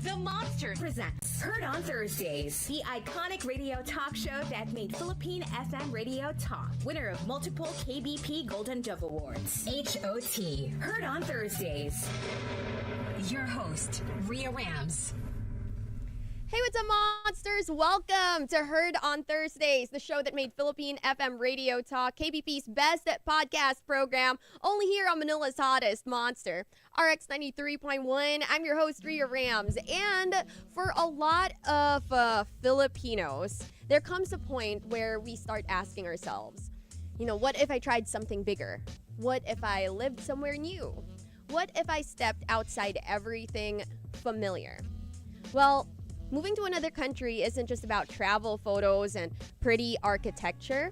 The Monster presents Heard on Thursdays, the iconic radio talk show that made Philippine FM radio talk. Winner of multiple KBP Golden Dove Awards. HOT. Heard on Thursdays. Your host, Rhea Rams. Hey, what's up, monsters? Welcome to Heard on Thursdays, the show that made Philippine FM Radio Talk KBP's best podcast program, only here on Manila's hottest Monster RX93.1. I'm your host, Rhea Rams, and for a lot of Filipinos, there comes a point where we start asking ourselves, what if I tried something bigger? What if I lived somewhere new? What if I stepped outside everything familiar? Well, moving to another country isn't just about travel photos and pretty architecture.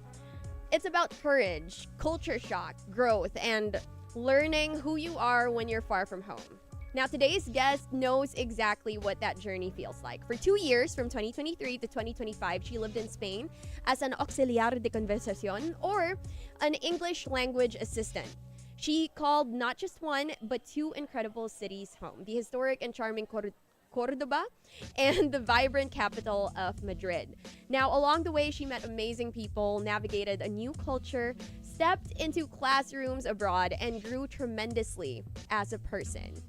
It's about courage, culture shock, growth, and learning who you are when you're far from home. Now, today's guest knows exactly what that journey feels like. For 2 years, from 2023 to 2025, she lived in Spain as an Auxiliar de Conversación, or an English language assistant. She called not just one, but two incredible cities home: the historic and charming Cordoba and the vibrant capital of Madrid. Now, along the way, she met amazing people, navigated a new culture, stepped into classrooms abroad, and grew tremendously as a person.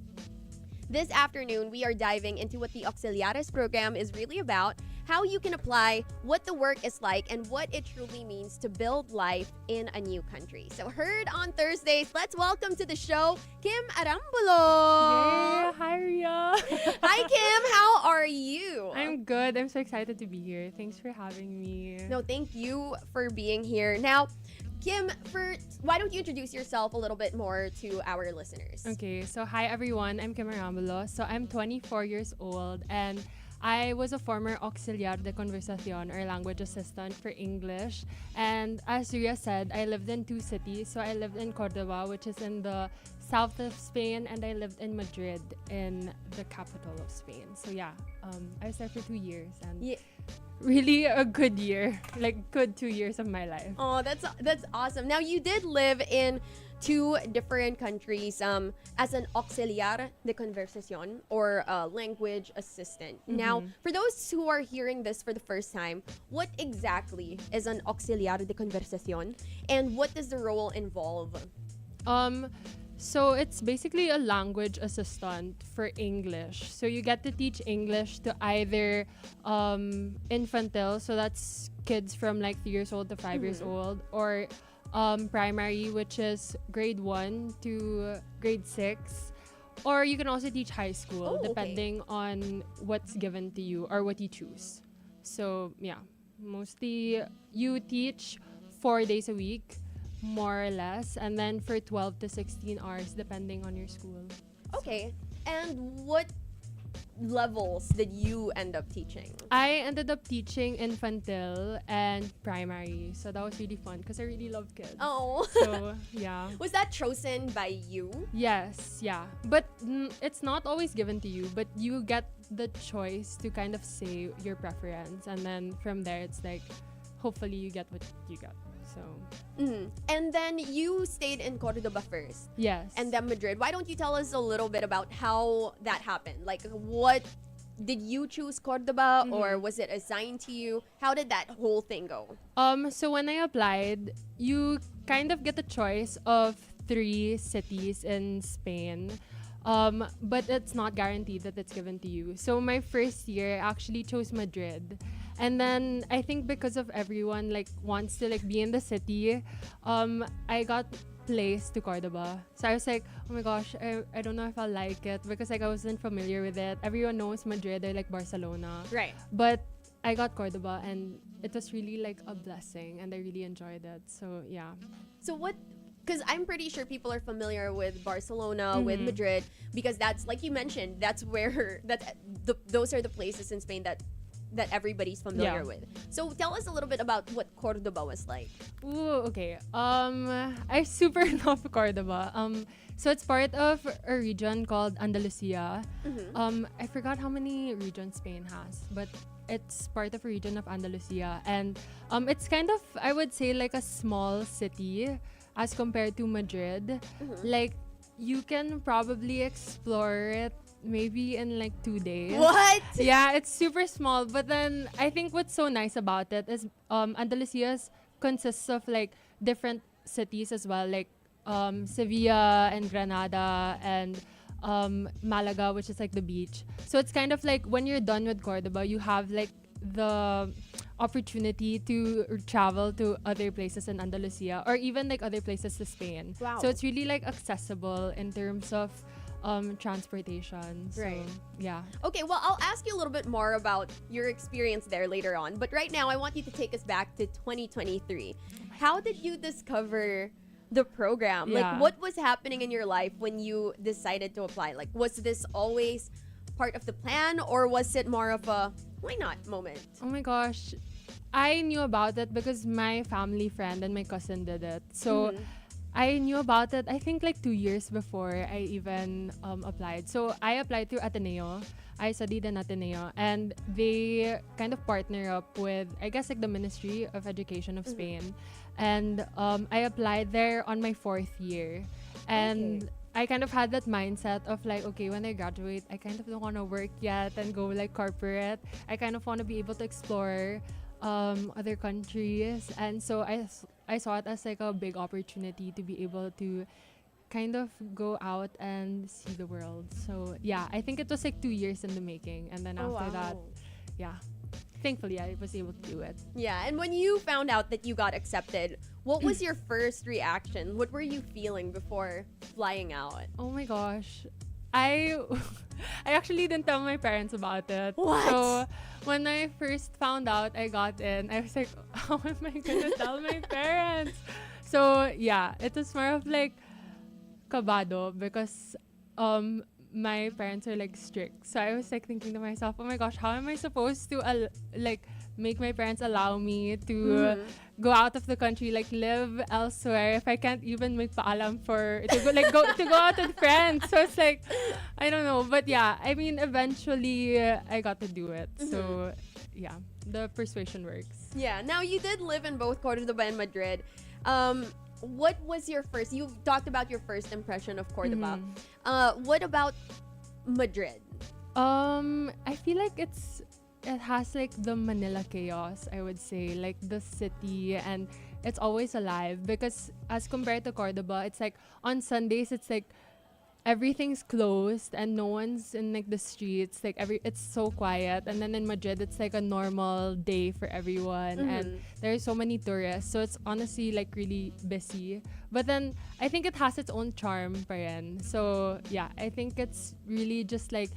This afternoon, we are diving into what the Auxiliares program is really about, how you can apply, what the work is like, and what it truly means to build life in a new country. So, Heard on Thursdays, let's welcome to the show, Kim Arambulo. Hey, hi Rhea. Hi Kim, how are you? I'm good. I'm so excited to be here. Thanks for having me. No, thank you for being here. Now, Kim, why don't you introduce yourself a little bit more to our listeners? Okay, so hi everyone. I'm Kim Arambulo. So I'm 24 years old and I was a former Auxiliar de Conversación, or language assistant for English. And as Rhea said, I lived in two cities. So I lived in Cordoba, which is in the south of Spain, and I lived in Madrid, in the capital of Spain. So yeah, I was there for 2 years, and really a good year, like good 2 years of my life. Oh, that's awesome. Now, you did live in two different countries as an Auxiliar de Conversación, or a language assistant. Mm-hmm. Now, for those who are hearing this for the first time, what exactly is an Auxiliar de Conversación, and what does the role involve? So it's basically a language assistant for English. So you get to teach English to either infantile, so that's kids from like 3 years old to 5 years old, or primary, which is grade 1 to grade 6. Or you can also teach high school, depending on what's given to you or what you choose. So yeah, mostly you teach 4 days a week, more or less, and then for 12 to 16 hours depending on your school. Okay. And what levels did you end up teaching? I ended up teaching infantile and primary, so that was really fun because I really love kids. Oh. So yeah. Was that chosen by you? Yes, yeah. But it's not always given to you, but you get the choice to kind of say your preference, and then from there it's like hopefully you get what you got. So. And then you stayed in Cordoba first. Yes. And then Madrid. Why don't you tell us a little bit about how that happened? Like, what did you choose Cordoba, or was it assigned to you? How did that whole thing go? So when I applied, you kind of get the choice of 3 cities in Spain. But it's not guaranteed that it's given to you. So my first year, I actually chose Madrid. And then I think because of everyone like wants to like be in the city, I got placed to Cordoba. So I was like, oh my gosh, I don't know if I'll like it, because like I wasn't familiar with it. Everyone knows Madrid or like Barcelona. Right. But I got Cordoba and it was really like a blessing and I really enjoyed it. So yeah. So what, because I'm pretty sure people are familiar with Barcelona, with Madrid, because that's, like you mentioned, that's where, those are the places in Spain that everybody's familiar with. So tell us a little bit about what Cordoba was like. Ooh, okay. I super love Cordoba. So it's part of a region called Andalusia. I forgot how many regions Spain has, but it's part of a region of Andalusia. And it's kind of, I would say, like a small city as compared to Madrid. Like, you can probably explore it maybe in like 2 days. What? Yeah, it's super small. But then I think what's so nice about it is Andalusia consists of like different cities as well, like Sevilla and Granada and Malaga, which is like the beach. So it's kind of like when you're done with Cordoba, you have like the opportunity to travel to other places in Andalusia or even like other places to Spain. Wow. So it's really like accessible in terms of transportation. So, Right. yeah. Okay, well, I'll ask you a little bit more about your experience there later on. But right now, I want you to take us back to 2023. How did you discover the program? Yeah. Like, what was happening in your life when you decided to apply? Like, was this always part of the plan, or was it more of a why not moment? Oh my gosh. I knew about it because my family friend and my cousin did it. So I knew about it, I think like 2 years before I even applied. So I applied through Ateneo. I studied in Ateneo, and they kind of partner up with, I guess, like the Ministry of Education of Spain. And I applied there on my 4th year. And I kind of had that mindset of like, okay, when I graduate, I kind of don't want to work yet and go like corporate. I kind of want to be able to explore other countries. And so I saw it as like a big opportunity to be able to kind of go out and see the world. So yeah, I think it was like 2 years in the making. And then after that, yeah, thankfully I was able to do it. Yeah, and when you found out that you got accepted, what was your first reaction? What were you feeling before flying out? Oh my gosh. I actually didn't tell my parents about it. What? So when I first found out I got in, I was like, how am I gonna tell my parents? So yeah, it was more of like kabado because my parents are like strict. So I was like thinking to myself, oh my gosh, how am I supposed to like make my parents allow me to go out of the country, like live elsewhere if I can't even make paalam to go out with friends. So it's like, I don't know, but yeah, I mean, eventually I got to do it. So yeah, the persuasion works. Yeah, now you did live in both Cordoba and Madrid. What was your first, you talked about your first impression of Cordoba. What about Madrid? I feel like it has like the Manila chaos, I would say, like the city, and it's always alive because as compared to Cordoba, it's like on Sundays it's like everything's closed and no one's in like the streets, like it's so quiet. And then in Madrid it's like a normal day for everyone, and there's so many tourists, so it's honestly like really busy. But then I think it has its own charm pa rin. So yeah, I think it's really just like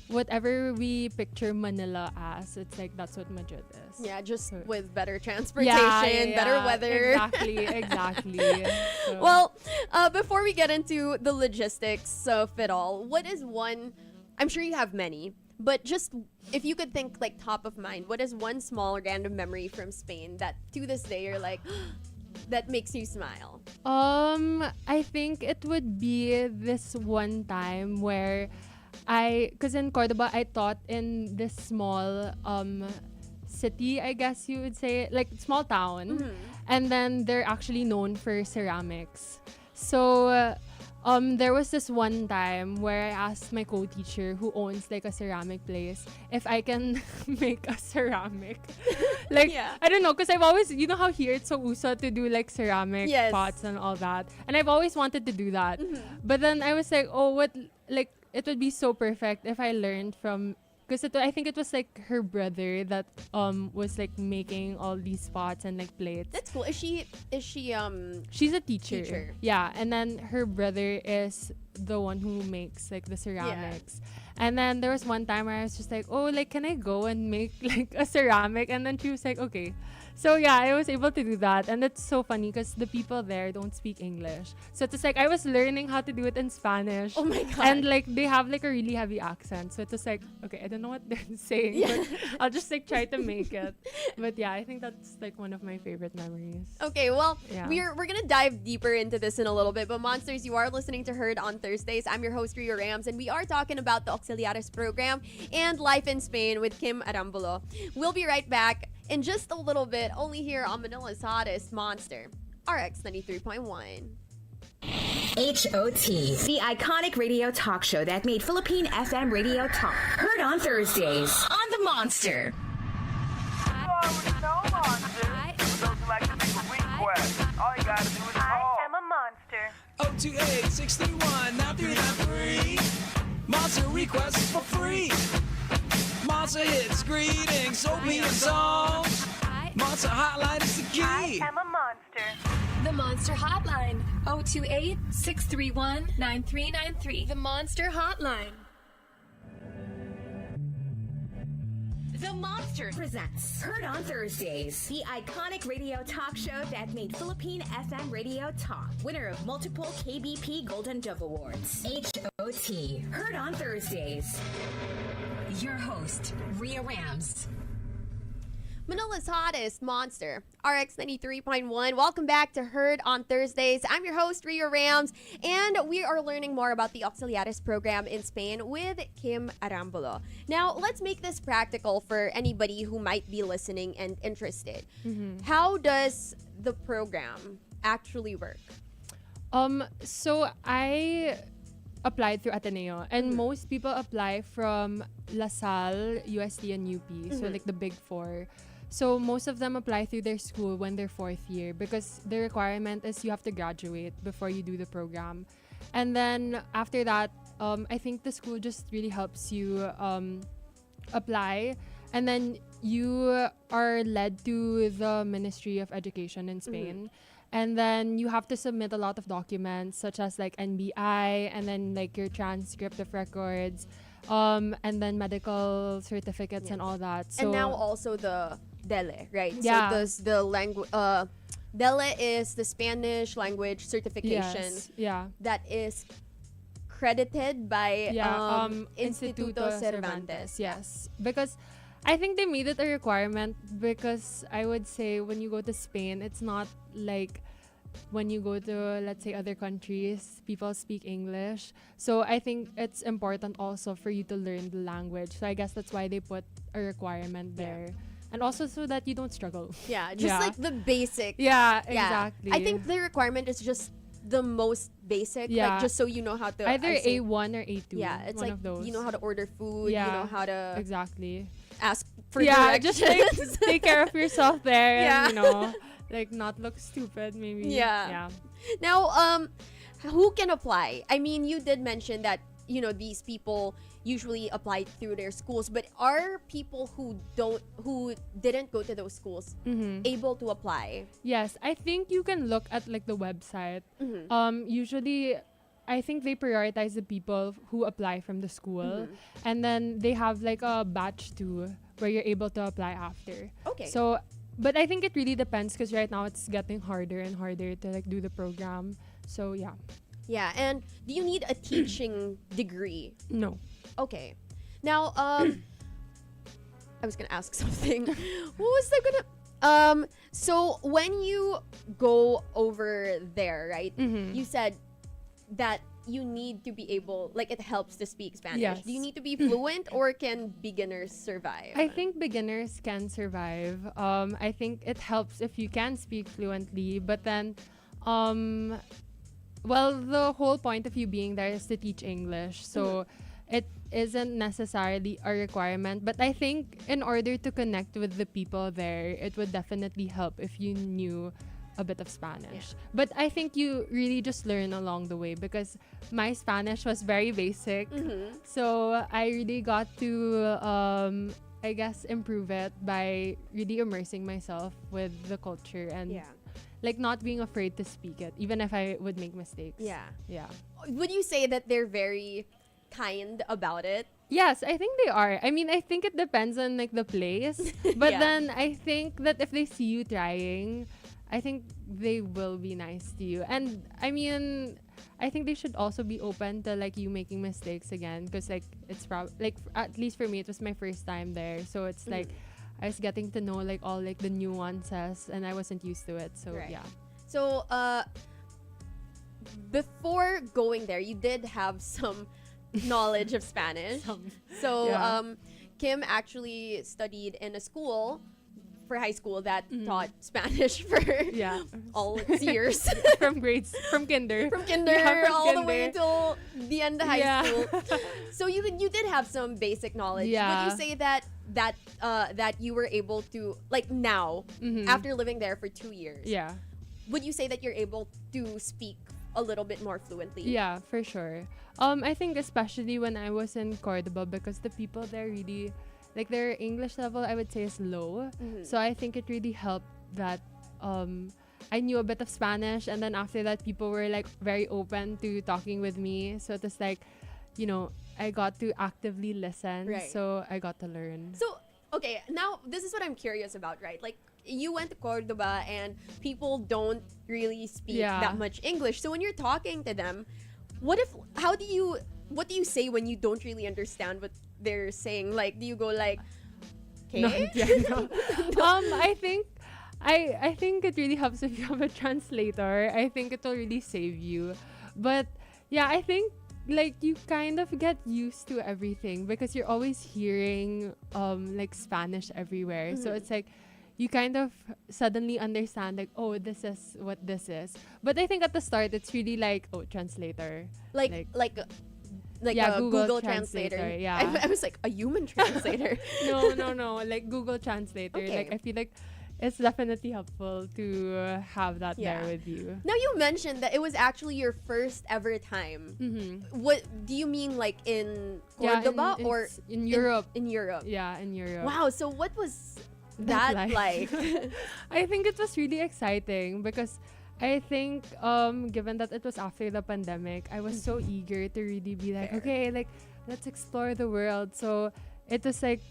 whatever we picture Manila as, it's like that's what Madrid is. Yeah, just with better transportation, better weather. Exactly. So. Well, before we get into the logistics of it all, what is one, I'm sure you have many, but just if you could think like top of mind, what is one small random memory from Spain that to this day you're like, that makes you smile? I think it would be this one time where because in Cordoba, I taught in this small city, I guess you would say, like small town. And then they're actually known for ceramics. So there was this one time where I asked my co-teacher who owns like a ceramic place if I can make a ceramic. Like, I don't know, because I've always, you know how here it's so uso to do like ceramic pots and all that. And I've always wanted to do that. But then I was like, oh, what, like, it would be so perfect if I learned from, because I think it was like her brother that was like making all these pots and like plates. That's cool. Is she she's a teacher. Yeah, and then her brother is the one who makes like the ceramics. And then there was one time where I was just like, oh, like, can I go and make like a ceramic? And then she was like, okay. So yeah, I was able to do that. And it's so funny because the people there don't speak English. So it's like I was learning how to do it in Spanish. Oh my God. And like they have like a really heavy accent. So it was like, okay, I don't know what they're saying, but I'll just like try to make it. But yeah, I think that's like one of my favorite memories. Okay, well, we're gonna dive deeper into this in a little bit. But Monsters, you are listening to Heard on Thursdays. I'm your host, Rio Rams, and we are talking about the Auxiliares program and life in Spain with Kim Arambulo. We'll be right back in just a little bit, only here on Manila's hottest Monster RX93.1. HOT, the iconic radio talk show that made Philippine FM radio talk. Heard on Thursdays on the Monster. I am a monster. 028-631-9393. Monster requests for free. Monster hits, greetings, opium songs. Monster hotline is the I key. am a monster. The Monster Hotline, 028-631-9393. The Monster Hotline. The Monster presents Heard on Thursdays, the iconic radio talk show that made Philippine FM radio talk. Winner of multiple KBP Golden Dove Awards. HOT, Heard on Thursdays. Your host, Rhea Rams. Manila's hottest Monster RX93.1. Welcome back to Heard on Thursdays. I'm your host, Rhea Rams, and we are learning more about the Auxiliares program in Spain with Kim Arambulo. Now, let's make this practical for anybody who might be listening and interested. How does the program actually work? So I applied through Ateneo, and most people apply from La Salle, UST, and UP, so like the big four. So most of them apply through their school when they're fourth year because the requirement is you have to graduate before you do the program. And then after that, I think the school just really helps you apply, and then you are led to the Ministry of Education in Spain. And then you have to submit a lot of documents such as like NBI, and then like your transcript of records, and then medical certificates and all that. So And now also the DELE, right? Yeah. So does the language, DELE is the Spanish language certification that is credited by Instituto Cervantes. Yes, because I think they made it a requirement because I would say when you go to Spain, it's not like when you go to, let's say, other countries, people speak English. So I think it's important also for you to learn the language. So I guess that's why they put a requirement there. And also so that you don't struggle. Yeah, just like the basic. Yeah, exactly. I think the requirement is just the most basic, like just so you know how to either A1 or A2. Yeah, it's one like of those. you know how to order food, you know how to exactly ask for just like directions. take care of yourself there Yeah. and like not look stupid maybe. Yeah. Now, who can apply? I mean, you did mention that these people usually apply through their schools, but are people who didn't go to those schools able to apply? Yes, I think you can look at like the website. Usually I think they prioritize the people who apply from the school, and then they have like a batch too where you're able to apply after. Okay. So, but I think it really depends because right now it's getting harder and harder to like do the program. So yeah. Yeah, and do you need a teaching degree? No. Okay. Now, I was gonna ask something. What was I gonna? So when you go over there, right? You said that you need to be able, like, it helps to speak Spanish. Yes. Do you need to be fluent, or can beginners survive? I think beginners can survive. I think it helps if you can speak fluently, but then, well, the whole point of you being there is to teach English. So it isn't necessarily a requirement, but I think in order to connect with the people there, it would definitely help if you knew a bit of Spanish. But I think you really just learn along the way because my Spanish was very basic. So I really got to, I guess, improve it by really immersing myself with the culture and like not being afraid to speak it, even if I would make mistakes. Yeah. Yeah. Would you say that they're very kind about it? Yes, I think they are. I mean, I think it depends on like the place. But Yeah. then I think that if they see you trying, I think they will be nice to you. And I mean, I think they should also be open to like you making mistakes again, because like it's like at least for me it was my first time there, so it's like I was getting to know like all like the nuances and I wasn't used to it. So Right. yeah. So, before going there, you did have some knowledge of Spanish. So, Yeah. Kim actually studied in a school for high school that taught Spanish for Yeah. all its years. from kinder. From kinder Yeah, from all the way kinder. until the end of high Yeah. school. So you did have some basic knowledge. Yeah. Would you say that you were able to, like, now, after living there for 2 years, Yeah. would you say that you're able to speak a little bit more fluently? Yeah, for sure. I think especially when I was in Cordoba, because the people there really, like, their English level, I would say, is low. So I think it really helped that I knew a bit of Spanish, and then after that, people were like very open to talking with me. So it was like, you know, I got to actively listen. Right. So I got to learn. So, okay, now this is what I'm curious about, right? Like, you went to Cordoba and people don't really speak Yeah. that much English. So when you're talking to them, what do you say when you don't really understand what they're saying? Like, do you go like, okay? No, yeah, no. I think it really helps if you have a translator. I think it will really save you. But yeah, I think like you kind of get used to everything because you're always hearing like Spanish everywhere. So it's like you kind of suddenly understand like, oh, this is what this is. But I think at the start it's really like, oh, translator. Like Yeah, a Google Google Translator, translator. yeah. I was like, a human translator. No, like Google Translator. Okay. Like I feel like it's definitely helpful to have that Yeah. there with you. Now, you mentioned that it was actually your first ever time. What do you mean, like in Cordoba or in Europe? In Europe. Yeah, in Europe. Wow. So what was that like? I think it was really exciting because I think given that it was after the pandemic, I was so eager to really be like, okay, like let's explore the world. So it was like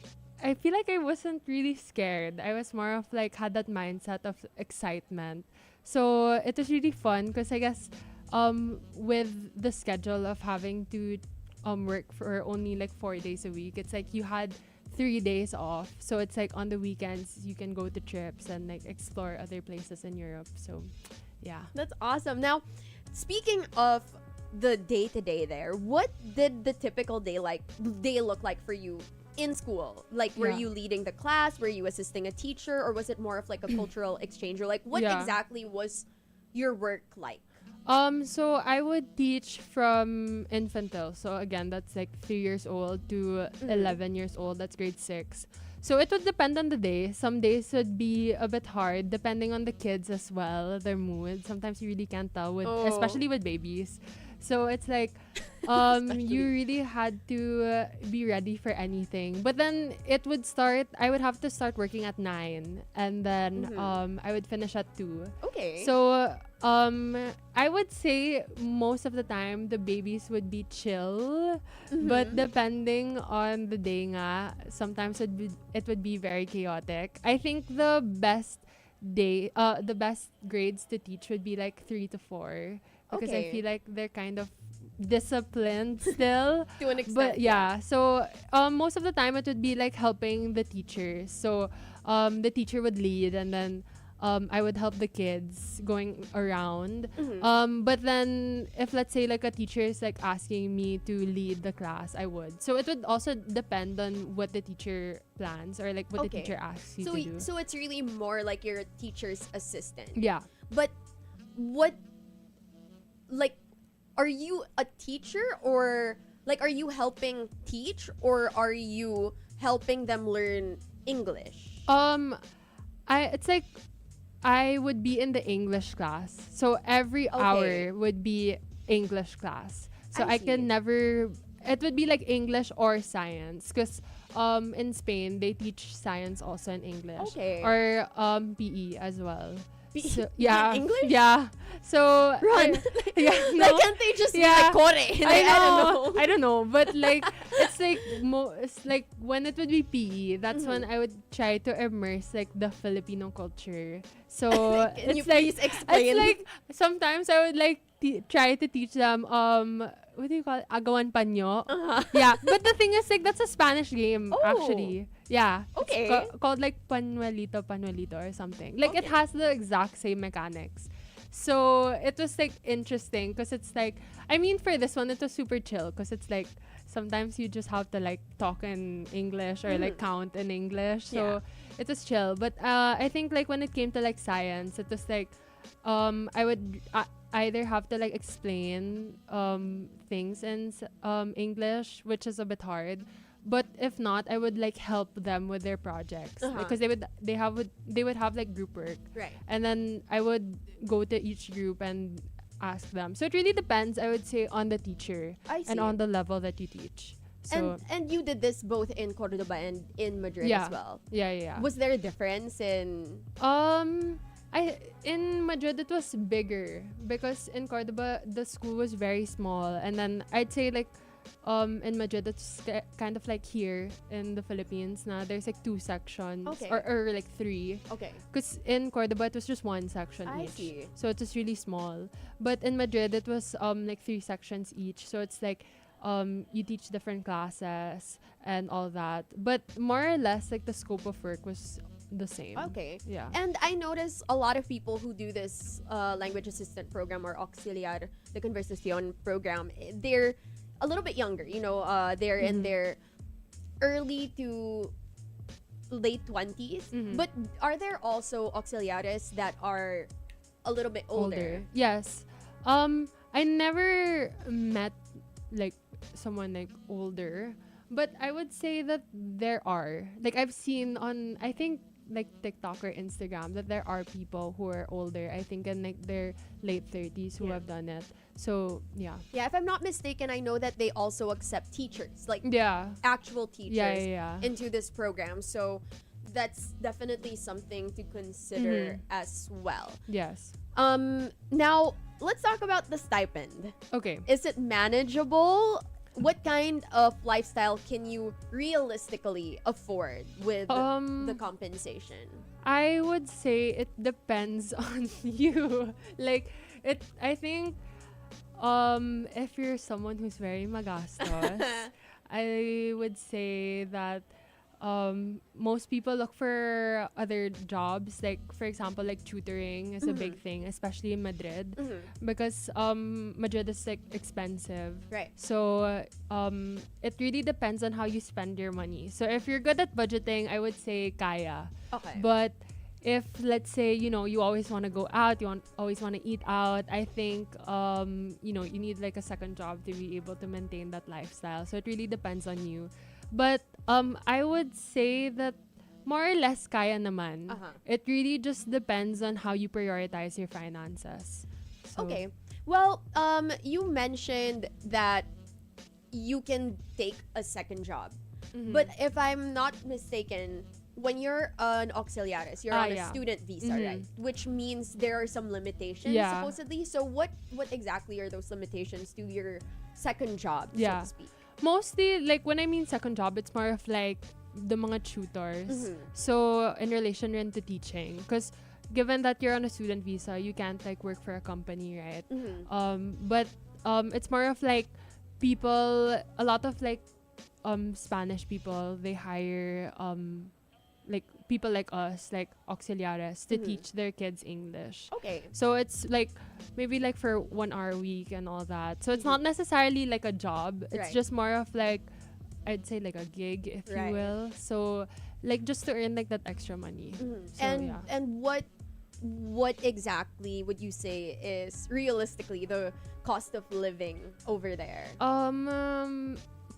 I feel like I wasn't really scared. I was more of like had that mindset of excitement. So it was really fun because I guess with the schedule of having to work for only like 4 days a week, it's like you had 3 days off. So it's like on the weekends you can go to trips and like explore other places in Europe. So yeah. That's awesome. Now, speaking of the day-to-day there, what did the typical day look like for you in school? Like, were Yeah. you leading the class? Were you assisting a teacher? Or was it more of like a cultural exchange? Or like, what Yeah. exactly was your work like? So I would teach from infantile. So again, that's like 3 years old to 11 years old. That's grade 6. So it would depend on the day. Some days would be a bit hard depending on the kids as well, their mood. Sometimes you really can't tell especially with babies. So it's like you really had to be ready for anything. But then I would have to start working at 9 and then I would finish at 2. Okay. So I would say most of the time the babies would be chill, but depending on the day nga, sometimes it would be very chaotic. I think the best grades to teach would be like 3 to 4 because Okay. I feel like they're kind of disciplined still. To an extent. But yeah, so most of the time it would be like helping the teachers. So the teacher would lead and then I would help the kids going around. But then if let's say like a teacher is like asking me to lead the class, I would. So it would also depend on what the teacher plans or like what the Okay. teacher asks you So, to do. so it's really more like you're a teacher's assistant. Yeah. But what, like, are you a teacher or like are you helping teach or are you helping them learn English? It's like I would be in the English class. So every hour would be English class. So I I can see. never it would be like English or science because in Spain they teach science also in English. Okay. Or PE as well. PE So, yeah. English? Yeah. So Run. yeah, Like, no. can't they just Yeah. be like kore? Like, I don't know, but like it's like it's like when it would be PE, that's when I would try to immerse like the Filipino culture. So Can you it's like please explain? it's like sometimes I would like try to teach them what do you call it? Agawan panyo. Yeah, but the thing is like that's a Spanish game Oh. actually. Yeah. Okay. It's called like panuelito or something. Like it Okay. has the exact same mechanics. So it was like interesting because it's like, I mean, for this one, it was super chill because it's like sometimes you just have to like talk in English or like count in English. So it was chill. But I think like when it came to like science, it was like I would either have to like explain things in English, which is a bit hard. But if not, I would like help them with their projects because they would have like group work, Right. and then I would go to each group and ask them. So it really depends, I would say, on the teacher I see. and on the level that you teach. So And you did this both in Cordoba and in Madrid yeah, as well. yeah. Was there a difference in? In Madrid it was bigger because in Cordoba the school was very small, and then I'd say like in Madrid it's kind of like here in the Philippines now there's like 2 sections or like 3. Okay. Because in Cordoba it was just 1 section I each. see. So it was really small. But in Madrid it was like 3 sections each. So it's like you teach different classes and all that. But more or less like the scope of work was the same. Okay. Yeah. And I notice a lot of people who do this language assistant program or Auxiliar de Conversación program, they're a little bit younger. You know, they're in their early to late 20s. But are there also Auxiliares that are a little bit older? Yes. I never met like someone like older, but I would say that there are. Like I've seen on, I think, like TikTok or Instagram that there are people who are older, I think in like their late 30s who have done it. So yeah. Yeah, if I'm not mistaken, I know that they also accept teachers, like Yeah. actual teachers Yeah. into this program. So that's definitely something to consider as well. Yes. Now let's talk about the stipend. Okay. Is it manageable? What kind of lifestyle can you realistically afford with the compensation? I would say it depends on you. Like I think if you're someone who's very magastos, I would say that most people look for other jobs, like for example like tutoring is a big thing, especially in Madrid, because Madrid is like expensive, Right. so it really depends on how you spend your money. So if you're good at budgeting, I would say kaya. Okay. But if let's say you always want to go out, always want to eat out, I think you need like a second job to be able to maintain that lifestyle. So it really depends on you. But I would say that more or less kaya naman. It really just depends on how you prioritize your finances. So, Okay. Well, you mentioned that you can take a second job. But if I'm not mistaken, when you're an auxiliaris, you're on a yeah. student visa, right? Which means there are some limitations, Yeah. supposedly. So what exactly are those limitations to your second job, so Yeah. to speak? Mostly, like when I mean second job, it's more of like the mga tutors. So in relation rin to teaching, because given that you're on a student visa, you can't like work for a company, right? But it's more of like people, a lot of like Spanish people, they hire like people like us, like auxiliares, to teach their kids English. Okay. So it's like maybe like for 1 hour a week and all that. So it's not necessarily like a job. It's Right. just more of like, I'd say like a gig, if Right. you will. So like just to earn like that extra money. So, yeah. And what exactly would you say is realistically the cost of living over there?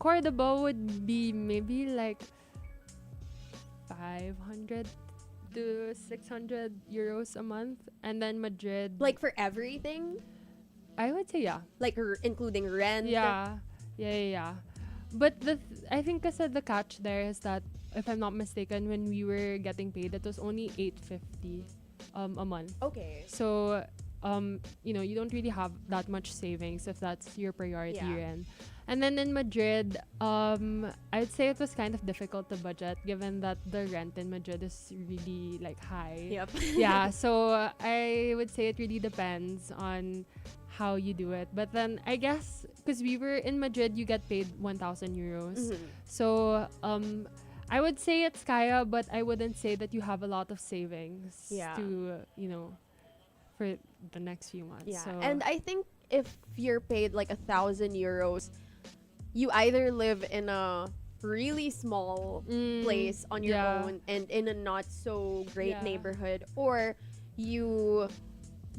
Cordoba would be maybe like 500 to 600 euros a month, and then Madrid, Like for everything? I would say yeah. Like including rent? Yeah. But I think kasi the catch there is that, if I'm not mistaken, when we were getting paid, it was only 850 a month. Okay. So you don't really have that much savings if that's your priority Yeah. rin. And then in Madrid, I'd say it was kind of difficult to budget, given that the rent in Madrid is really like high. Yep. Yeah, so I would say it really depends on how you do it. But then I guess because we were in Madrid, you get paid 1,000 euros. So I would say it's kaya, but I wouldn't say that you have a lot of savings Yeah. to for the next few months. Yeah, So and I think if you're paid like 1,000 euros, you either live in a really small place on your own and in a not so great neighborhood, or you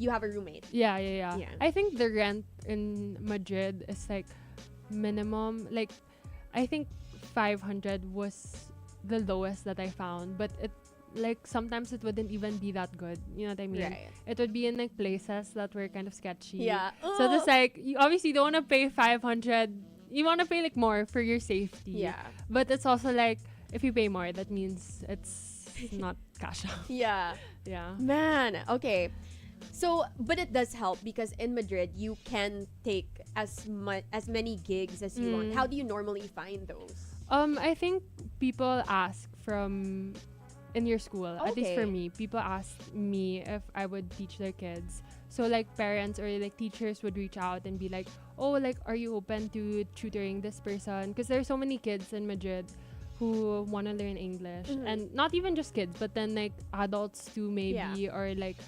have a roommate. Yeah. Yeah. I think the rent in Madrid is like minimum. Like, I think 500 was the lowest that I found, but it like sometimes it wouldn't even be that good. You know what I mean? Right. It would be in like places that were kind of sketchy. Yeah. So it's like you obviously don't want to pay 500. You want to pay like more for your safety. Yeah. But it's also like if you pay more, that means it's not cash out. Yeah. Yeah. Man, okay. So, but it does help because in Madrid you can take as many gigs as you want. How do you normally find those? I think people ask from in your school, at least for Okay. me, people asked me if I would teach their kids. So like parents or like teachers would reach out and be like, oh, like, are you open to tutoring this person? Because there's so many kids in Madrid who want to learn English, and not even just kids, but then like adults too, maybe, or like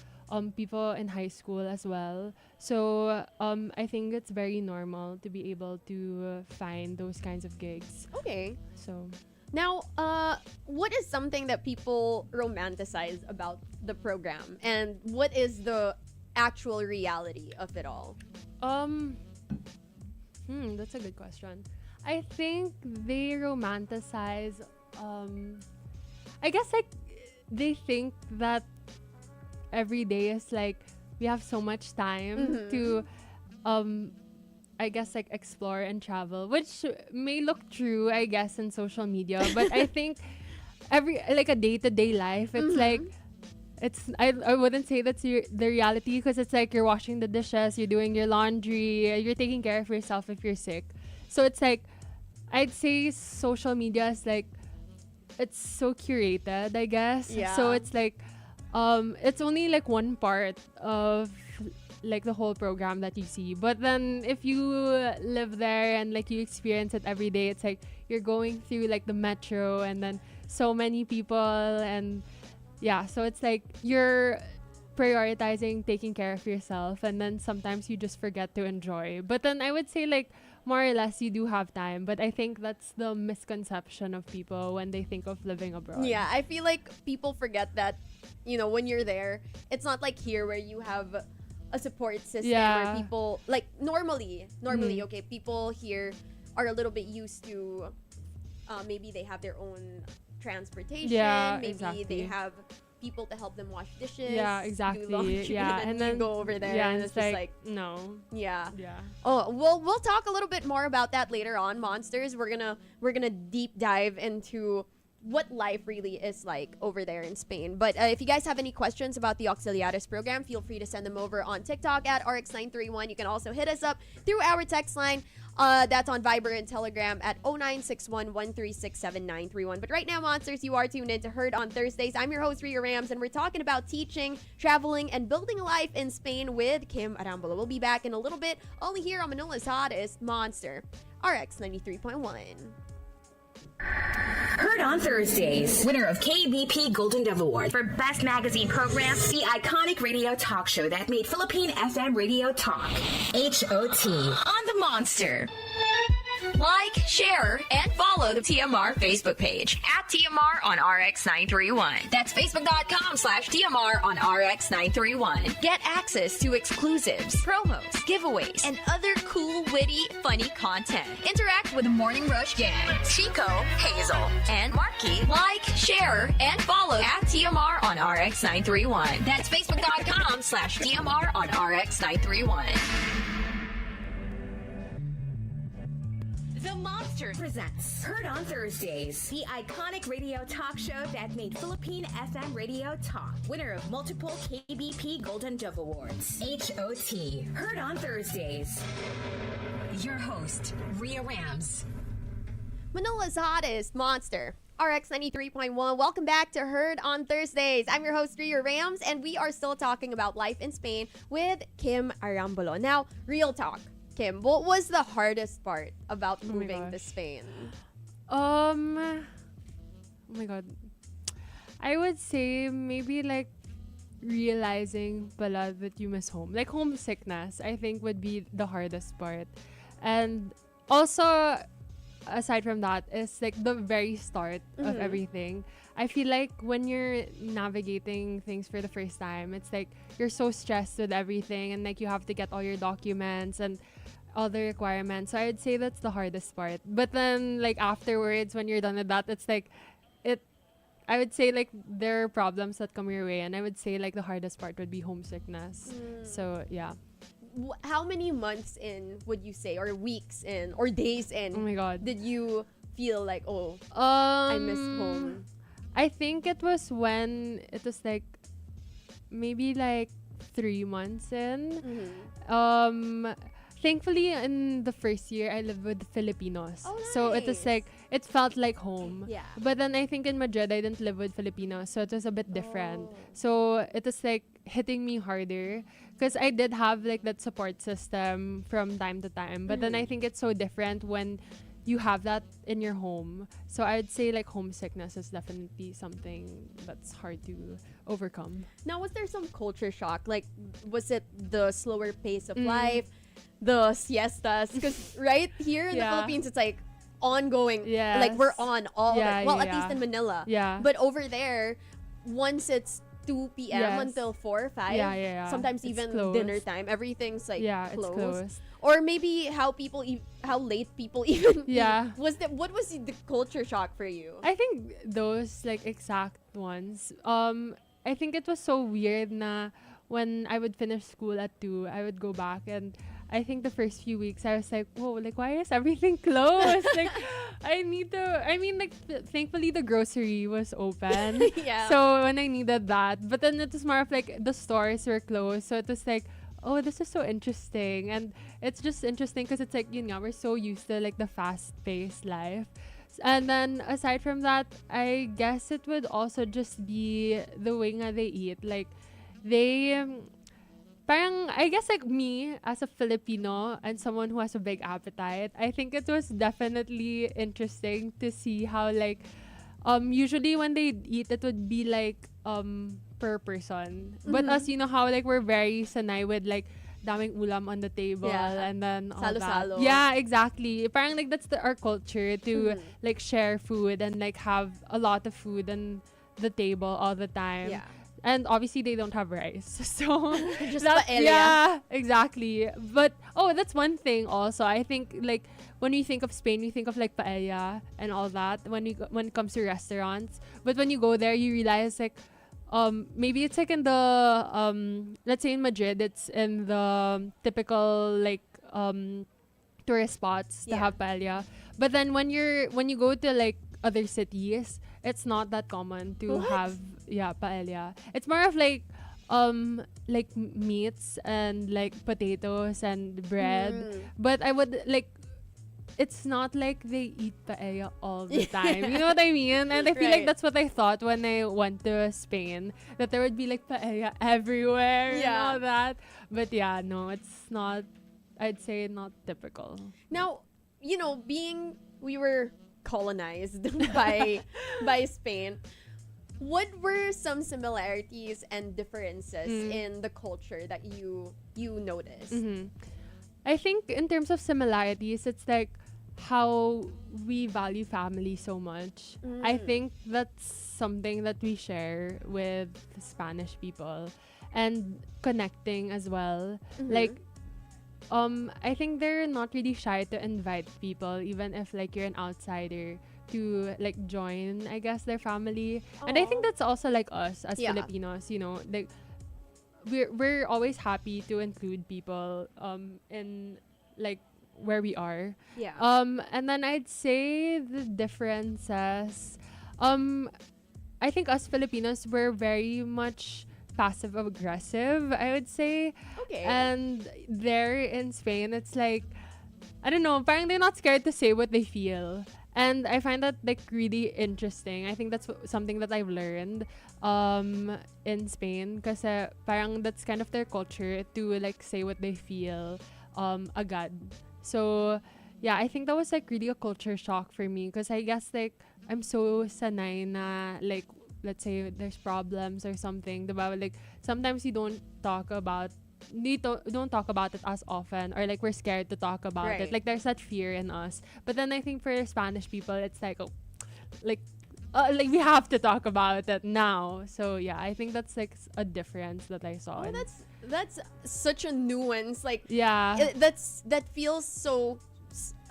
people in high school as well. So I think it's very normal to be able to find those kinds of gigs. Okay. So Now, what is something that people romanticize about the program, and what is the actual reality of it all? That's a good question. I think they romanticize, I guess like they think that every day is like we have so much time to, I guess like explore and travel, which may look true, I guess, in social media, but I think every like a day-to-day life, it's like I wouldn't say that's the reality, because it's like you're washing the dishes, you're doing your laundry, you're taking care of yourself if you're sick. So it's like I'd say social media is like it's so curated, I guess. Yeah. So it's like it's only like one part of like the whole program that you see, but then if you live there and like you experience it every day, it's like you're going through like the metro and then so many people, and yeah, so it's like you're prioritizing taking care of yourself, and then sometimes you just forget to enjoy. But then I would say like more or less you do have time, but I think that's the misconception of people when they think of living abroad. Yeah, I feel like people forget that, you know, when you're there, it's not like here where you have a support system where people like normally okay, people here are a little bit used to maybe they have their own transportation, maybe they have people to help them wash dishes, do laundry, and then you go over there and it's just like no. Yeah. Yeah. Oh, we'll talk a little bit more about that later on, Monsters. We're gonna deep dive into what life really is like over there in Spain. But if you guys have any questions about the Auxiliares program, feel free to send them over on TikTok at RX931. You can also hit us up through our text line. That's on Viber and Telegram at 0961-136-7931. But right now, Monsters, you are tuned in to Heard on Thursdays. I'm your host, Ria Rams, and we're talking about teaching, traveling, and building a life in Spain with Kim Arambulo. We'll be back in a little bit, only here on Manila's hottest, Monster RX 93.1. Heard on Thursdays, winner of KBP Golden Dove Award for Best Magazine Program, the iconic radio talk show that made Philippine FM radio talk. HOT on the Monster. Like, share, and follow the TMR Facebook page at TMR on RX931. That's Facebook.com/TMR on RX931. Get access to exclusives, promos, giveaways, and other cool, witty, funny content. Interact with the Morning Rush Gang, Chico, Hazel, and Marky. Like, share, and follow at TMR on RX931. That's Facebook.com/TMR on RX931. The Monster presents Heard on Thursdays, the iconic radio talk show that made Philippine FM radio talk. Winner of multiple KBP Golden Dove Awards. HOT. Heard on Thursdays. Your host, Ria Rams. Manila's hottest, Monster RX 93.1. Welcome back to Heard on Thursdays. I'm your host, Ria Rams, and we are still talking about life in Spain with Kim Arambulo. Now, real talk. Kim, what was the hardest part about moving to Spain? Oh my god. I would say maybe like realizing pala that you miss home. Like homesickness, I think would be the hardest part. And also, aside from that, is like the very start of everything. I feel like when you're navigating things for the first time, it's like you're so stressed with everything, and like you have to get all your documents and all the requirements. So I'd say that's the hardest part. But then like afterwards, when you're done with that, it's like it I would say like there are problems that come your way, and I would say like the hardest part would be homesickness. So yeah. How many months in would you say, or weeks in, or days in, Oh my god. did you feel like, oh, I miss home? I think it was when it was like maybe like 3 months in. Thankfully in the first year I lived with Filipinos. Oh, So it was nice. like it felt like home. Yeah. But then I think in Madrid I didn't live with Filipinos, so it was a bit different. Oh. So it was like hitting me harder because I did have like that support system from time to time. But then I think it's so different when you have that in your home. So I'd say like homesickness is definitely something that's hard to overcome. Now, was there some culture shock? Like, was it the slower pace of life, the siestas? Because right here in the Yeah. Philippines, it's like ongoing. Yes. Like, we're on all Yeah, the well, yeah, at least yeah. in Manila. Yeah. But over there, once it's 2 p.m. Yes. until 4 or 5, Yeah, yeah, yeah. sometimes It's even closed. dinner time, everything's like Yeah, it's closed. closed. Or maybe how people how late people even Yeah. eat. What was the culture shock for you? I think those like exact ones. I think it was so weird na when I would finish school at 2, I would go back, and I think the first few weeks I was like, whoa, like why is everything closed? Like I mean like thankfully the grocery was open. Yeah. So when I needed that, but then it was more of like the stores were closed, so it was like, oh, this is so interesting. And it's just interesting because it's like, we're so used to like the fast-paced life. And then aside from that, I guess it would also just be the way nga they eat. Like they parang I guess like me as a Filipino and someone who has a big appetite, I think it was definitely interesting to see how like usually when they eat it would be like per person. But us, how like we're very sanay with like daming ulam on the table, Yeah. and then all Salo-salo. that. Yeah, exactly. Parang like that's our culture to like share food and like have a lot of food on the table all the time. Yeah. And obviously they don't have rice. So Just that's- paella. yeah, exactly. But that's one thing also. I think like when you think of Spain, you think of like paella and all that when it comes to restaurants. But when you go there, you realize like maybe it's like in the let's say in Madrid, it's in the typical like tourist spots to Yeah. have paella. But then when you go to like other cities, it's not that common to What? have paella. It's more of like meats and like potatoes and bread. But I would like it's not like they eat paella all the time. You know what I mean? And I feel like Right. that's what I thought when I went to Spain, that there would be like paella everywhere and Yeah. all that. But yeah, no, it's not. I'd say not typical. Now, we were colonized by Spain. What were some similarities and differences in the culture that you noticed? I think in terms of similarities, it's like how we value family so much. I think that's something that we share with Spanish people, and connecting as well. Like I think they're not really shy to invite people, even if like you're an outsider, to like join, I guess, their family. And I think that's also like us as Yeah. Filipinos, like we're always happy to include people in like where we are. Yeah. And then I'd say the differences, I think us Filipinos, we're very much passive aggressive, I would say. Okay. And there in Spain, it's like, I don't know, parang they're not scared to say what they feel. And I find that like really interesting. I think that's something that I've learned in Spain, kasi parang that's kind of their culture to like say what they feel agad. So yeah, I think that was like really a culture shock for me, because I guess like I'm so sanay na like let's say there's problems or something, diba? Like sometimes you don't talk about don't talk about it as often, or like we're scared to talk about it. Right. Like there's such fear in us. But then I think for Spanish people, it's like, oh, like like we have to talk about it now. So yeah, I think that's like a difference that I saw. Oh, that's such a nuance. Like yeah. that feels so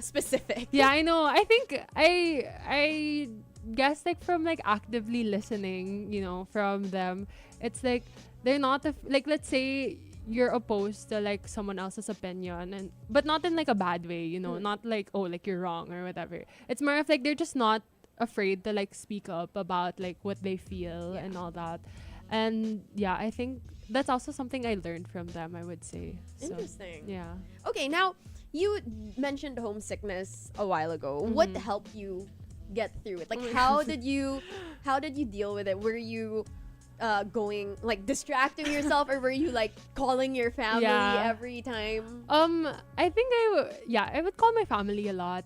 specific. Yeah, I know. I think I guess like from like actively listening, you know, from them, it's like they're not like, let's say you're opposed to like someone else's opinion, and but not in like a bad way, you know, not like, oh, like you're wrong or whatever. It's more of like they're just not afraid to like speak up about like what they feel and all that. And yeah, I think that's also something I learned from them, I would say. So, Interesting. yeah. Okay, now you mentioned homesickness a while ago. What helped you get through it? Like how did you deal with it? Were you going like distracting yourself, or were you like calling your family every time? I think I would call my family a lot.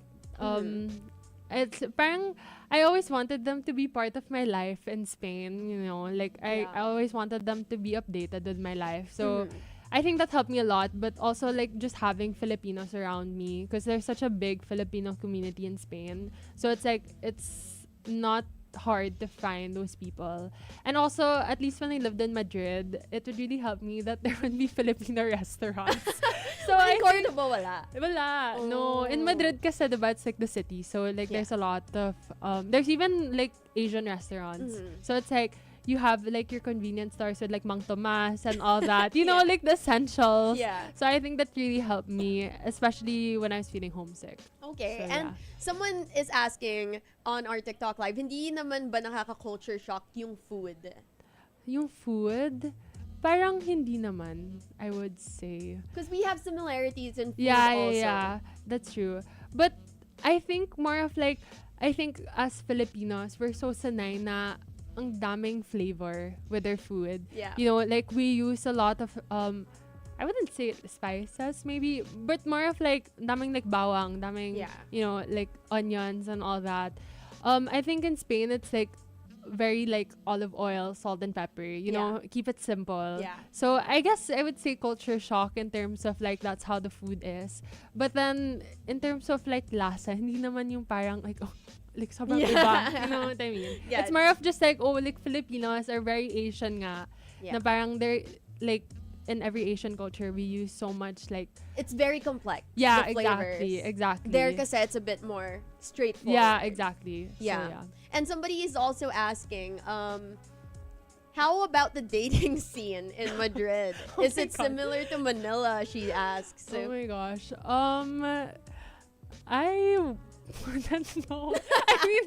It's parang I always wanted them to be part of my life in Spain, you know, like I always wanted them to be updated with my life. So I think that helped me a lot, but also like just having Filipinos around me, because there's such a big Filipino community in Spain. So it's like it's not hard to find those people. And also, at least when I lived in Madrid, it would really help me that there would be Filipino restaurants. So In I think Cordoba, wala. wala. No, in Madrid kasi diba, it's like the city. So like there's a lot of there's even like Asian restaurants. So it's like you have like your convenience stores with like Mang Tomas and all that. You know, like the essentials. Yeah. So I think that really helped me, especially when I was feeling homesick. Okay, So, and someone is asking on our TikTok live, hindi naman ba nakaka-culture shock yung food? Yung food, parang hindi naman, I would say. Because we have similarities in food Yeah, also. yeah, that's true. But I think more of like, I think as Filipinos, we're so sanay na ang daming flavor with their food. Yeah. You know, like we use a lot of I wouldn't say spices maybe, but more of like daming like bawang, daming you know, like onions and all that. I think in Spain it's like very like olive oil, salt and pepper, you know, keep it simple. Yeah. So I guess I would say culture shock in terms of like that's how the food is. But then in terms of like lasa, hindi naman yung parang like, oh, like sobrang iba. You know what I mean? Yeah. It's more of just like, oh, like Filipinos are very Asian nga. Yeah. Na parang they're like, in every Asian culture, we use so much like... It's very complex. Yeah, the flavors. exactly. There kasi it's a bit more straightforward. Yeah, exactly. Yeah. So, yeah. And somebody is also asking, how about the dating scene in Madrid? Oh Is my it God. similar to Manila, she asks. Oh my gosh. I wouldn't know. I mean,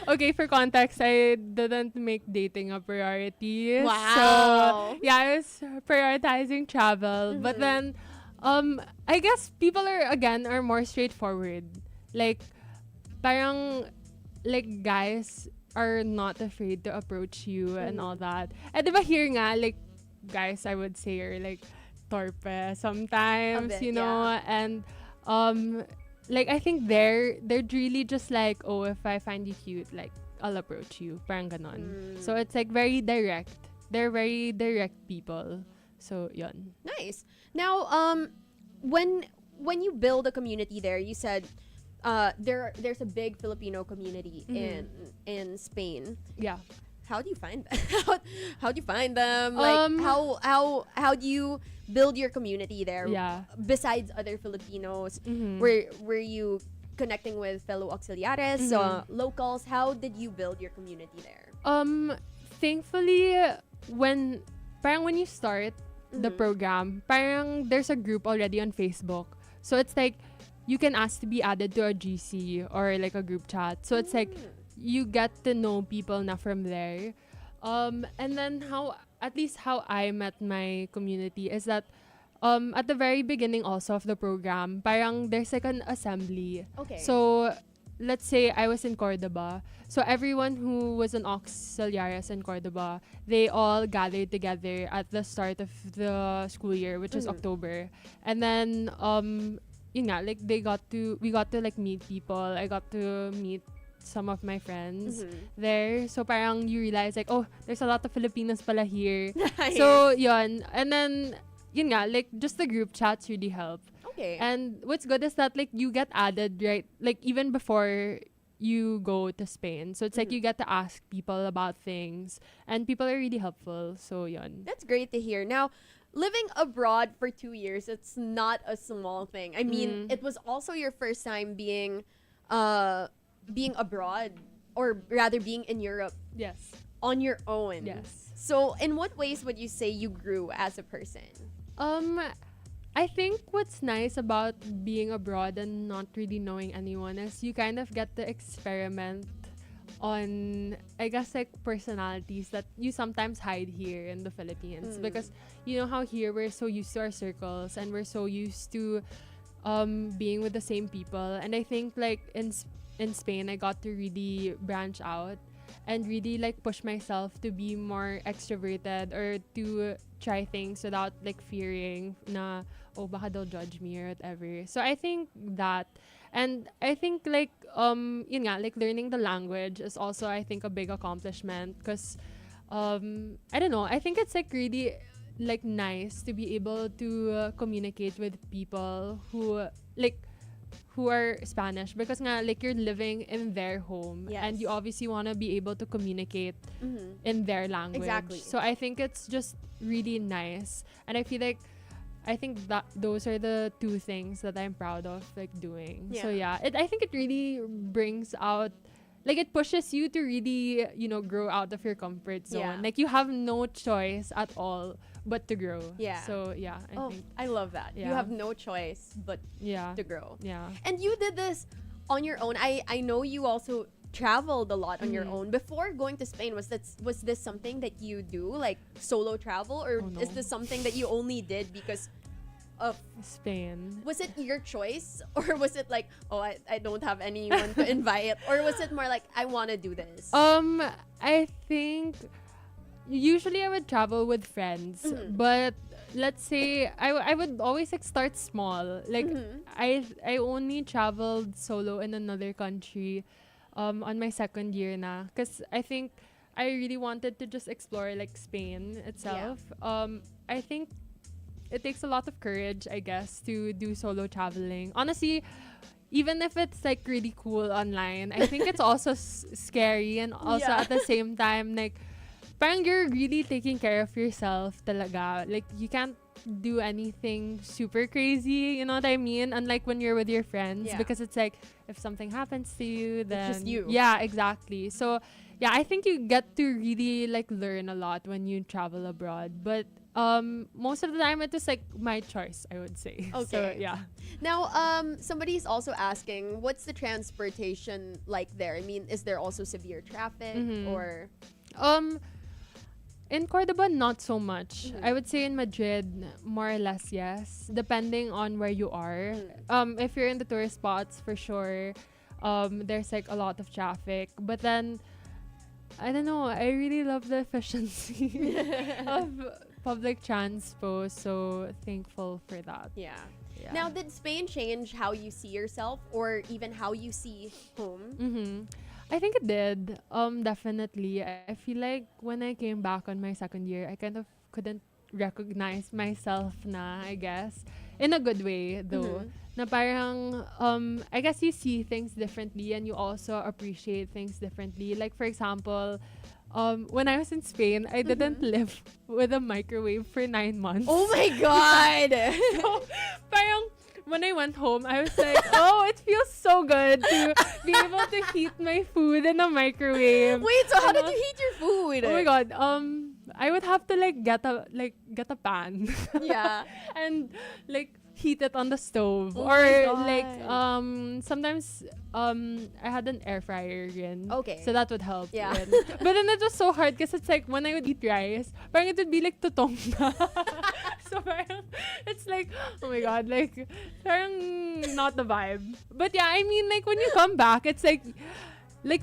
okay, for context, I didn't make dating a priority. Wow. So, yeah, I was prioritizing travel. But then, I guess people are more straightforward. Like, parang, like, guys are not afraid to approach you and all that. And diba here nga, like, guys, I would say, are like, torpe sometimes, bit, you know? And, like, I think they're really just like, oh, if I find you cute, like, I'll approach you. Parang ganon. So, it's like very direct. They're very direct people. So, yun. Nice. Now, when you build a community there, you said there's a big Filipino community in Spain. Yeah. How do you find them? how do you find them? Like how do you build your community there? Yeah. Besides other Filipinos, were you connecting with fellow Auxiliares, locals? How did you build your community there? Thankfully, when you start the program, parang there's a group already on Facebook. So it's like you can ask to be added to a GC or like a group chat. So it's like you get to know people na from there. And then how I met my community is that at the very beginning also of the program, parang there's like an assembly. Okay. So let's say I was in Cordoba. So everyone who was an Auxiliares in Cordoba, they all gathered together at the start of the school year, which is October. And then yun nga, like we got to like meet people. I got to meet some of my friends there. So parang you realize like, oh, there's a lot of Filipinos pala here. Nice. So yun. And then, yun nga, like just the group chats really help. Okay. And what's good is that like you get added, right? Like even before you go to Spain. So it's like you get to ask people about things and people are really helpful. So yun. That's great to hear. Now, living abroad for 2 years, it's not a small thing. I mean, it was also your first time being abroad, or rather being in Europe Yes. on your own. Yes. So, in what ways would you say you grew as a person? I think what's nice about being abroad and not really knowing anyone is you kind of get to experiment on, I guess, like personalities that you sometimes hide here in the Philippines, because you know how here we're so used to our circles and we're so used to being with the same people. And I think like in Spain I got to really branch out and really like push myself to be more extroverted or to try things without like fearing na, oh, baka they'll judge me or whatever. So I think that, and I think like yun nga, like learning the language is also, I think, a big accomplishment, because I don't know, I think it's like really like nice to be able to communicate with people who are Spanish, because nga like you're living in their home and you obviously want to be able to communicate in their language. Exactly. So I think it's just really nice, and I feel like I think that those are the two things that I'm proud of like doing. So yeah, I think it really brings out, like it pushes you to really, you know, grow out of your comfort zone. Yeah. Like you have no choice at all but to grow. Yeah. So yeah, I think I love that. You Yeah. have no choice but yeah. to grow. Yeah. And you did this on your own. I know you also traveled a lot on your own. Before going to Spain, was this something that you do, like solo travel, or Oh, no. is this something that you only did because of Spain. was it your choice, or was it like, oh, I don't have anyone to invite, or was it more like, I want to do this? I think usually I would travel with friends, but let's say I would always like start small. Like I only traveled solo in another country on my second year na, because I think I really wanted to just explore like Spain itself. I think it takes a lot of courage, I guess, to do solo traveling. Honestly, even if it's like really cool online, I think it's also scary, and also at the same time, like parang you're really taking care of yourself talaga. Like you can't do anything super crazy, you know what I mean? Unlike when you're with your friends, because it's like if something happens to you, then just you. Yeah, exactly. So yeah, I think you get to really like learn a lot when you travel abroad, but most of the time it is like my choice, I would say. Okay. So yeah. Now, somebody's also asking, what's the transportation like there? I mean, is there also severe traffic or? In Cordoba, not so much. I would say in Madrid, more or less, yes. Depending on where you are. If you're in the tourist spots, for sure, there's like a lot of traffic. But then, I don't know, I really love the efficiency of public transport. So thankful for that. Yeah. Yeah. Now, did Spain change how you see yourself, or even how you see home? I think it did. Definitely. I feel like when I came back on my second year, I kind of couldn't recognize myself na, I guess. In a good way, though. Na parang, I guess you see things differently and you also appreciate things differently. Like, for example, when I was in Spain, I didn't live with a microwave for 9 months. Oh my God! So, parang, when I went home, I was like, oh, it feels so good to be able to heat my food in a microwave. Wait, so how did you heat your food? Oh my God. I would have to get a pan. Yeah. And like heat it on the stove. Oh Or my God. like sometimes I had an air fryer rin. Okay. So that would help. Yeah. rin. But then it was so hard because it's like when I would eat rice, parang it would be like tutong na. So parang it's like, oh my God, like parang not the vibe. But yeah, I mean like when you come back, it's like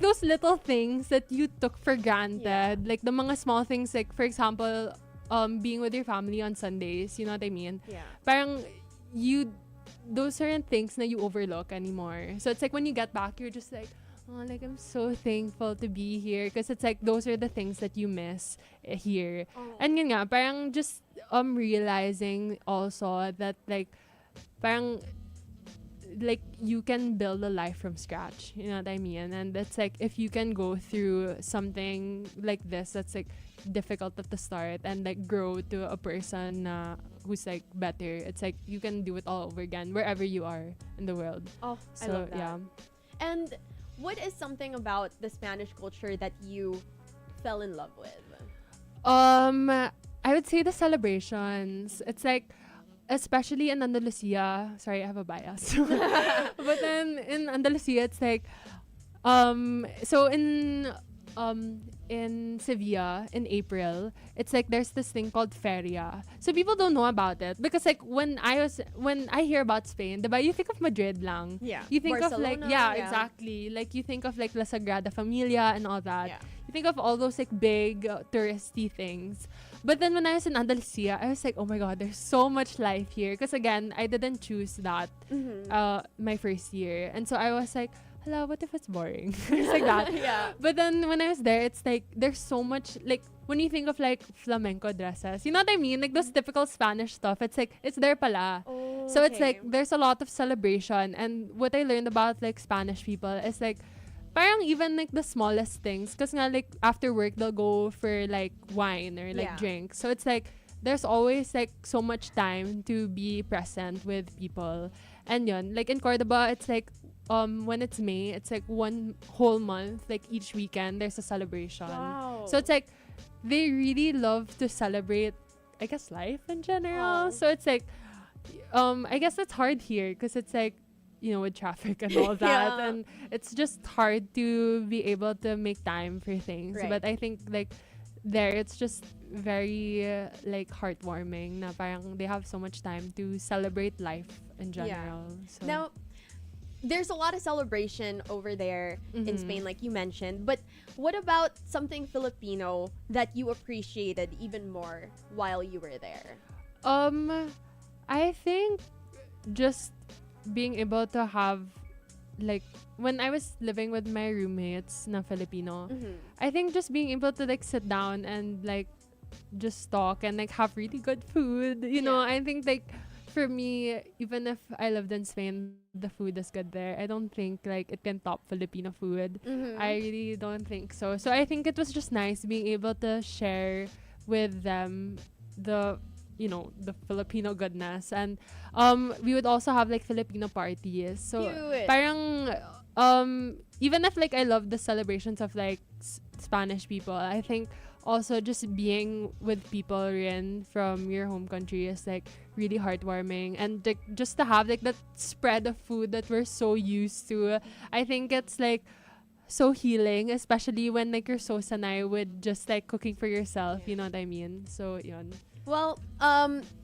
those little things that you took for granted. Like the mga small things, like for example, being with your family on Sundays, you know what I mean? Yeah. Parang those aren't things that you overlook anymore. So it's like when you get back, you're just like, Oh, like I'm so thankful to be here because it's like those are the things that you miss here. And yun nga, parang just realizing also that like parang like you can build a life from scratch, you know what I mean? And it's like if you can go through something like this that's like difficult at the start and like grow to a person who's like better, it's like you can do it all over again wherever you are in the world. Oh, So I love that. yeah. And what is something about the Spanish culture that you fell in love with? I would say the celebrations. It's like, especially in Andalusia. Sorry, I have a bias. But then in Andalusia, it's like, so in Sevilla in April, it's like there's this thing called Feria. So people don't know about it because like when I hear about Spain, diba, you think of Madrid lang. Yeah. You think of like Barcelona, yeah, yeah. exactly. Like you think of like La Sagrada Familia and all that. Yeah. You think of all those like big touristy things. But then when I was in Andalusia, I was like, oh my god, there's so much life here. Because again, I didn't choose that my first year. And so I was like, hello, what if it's boring? It's like that. Yeah. But then when I was there, it's like there's so much like when you think of like flamenco dresses, you know what I mean? Like those typical Spanish stuff. It's like it's there pala. Oh, So it's okay. like there's a lot of celebration. And what I learned about like Spanish people is like parang even like the smallest things. Because nga like after work they'll go for like wine or like Yeah. drink. So it's like there's always like so much time to be present with people. And yun, like in Cordoba, it's like when it's May, it's like one whole month, like each weekend there's a celebration. Wow. So it's like they really love to celebrate, I guess, life in general. Oh. So it's like I guess it's hard here because it's like, you know, with traffic and all that, Yeah. and it's just hard to be able to make time for things. Right. But I think like there it's just very like heartwarming na parang they have so much time to celebrate life in general. So Now, there's a lot of celebration over there in Spain, like you mentioned. But what about something Filipino that you appreciated even more while you were there? I think just being able to have like when I was living with my roommates na Filipino, I think just being able to like sit down and like just talk and like have really good food, you know. I think like for me, even if I lived in Spain, the food is good there. I don't think like it can top Filipino food. I really don't think so. So I think it was just nice being able to share with them the, you know, the Filipino goodness. And we would also have like Filipino parties. So Cute. parang even if like I love the celebrations of like Spanish people, I think also just being with people rin from your home country is like really heartwarming. And like just to have like that spread of food that we're so used to, I think it's like so healing, especially when like you're so sanay with just like cooking for yourself, you know what I mean? So yun. Well,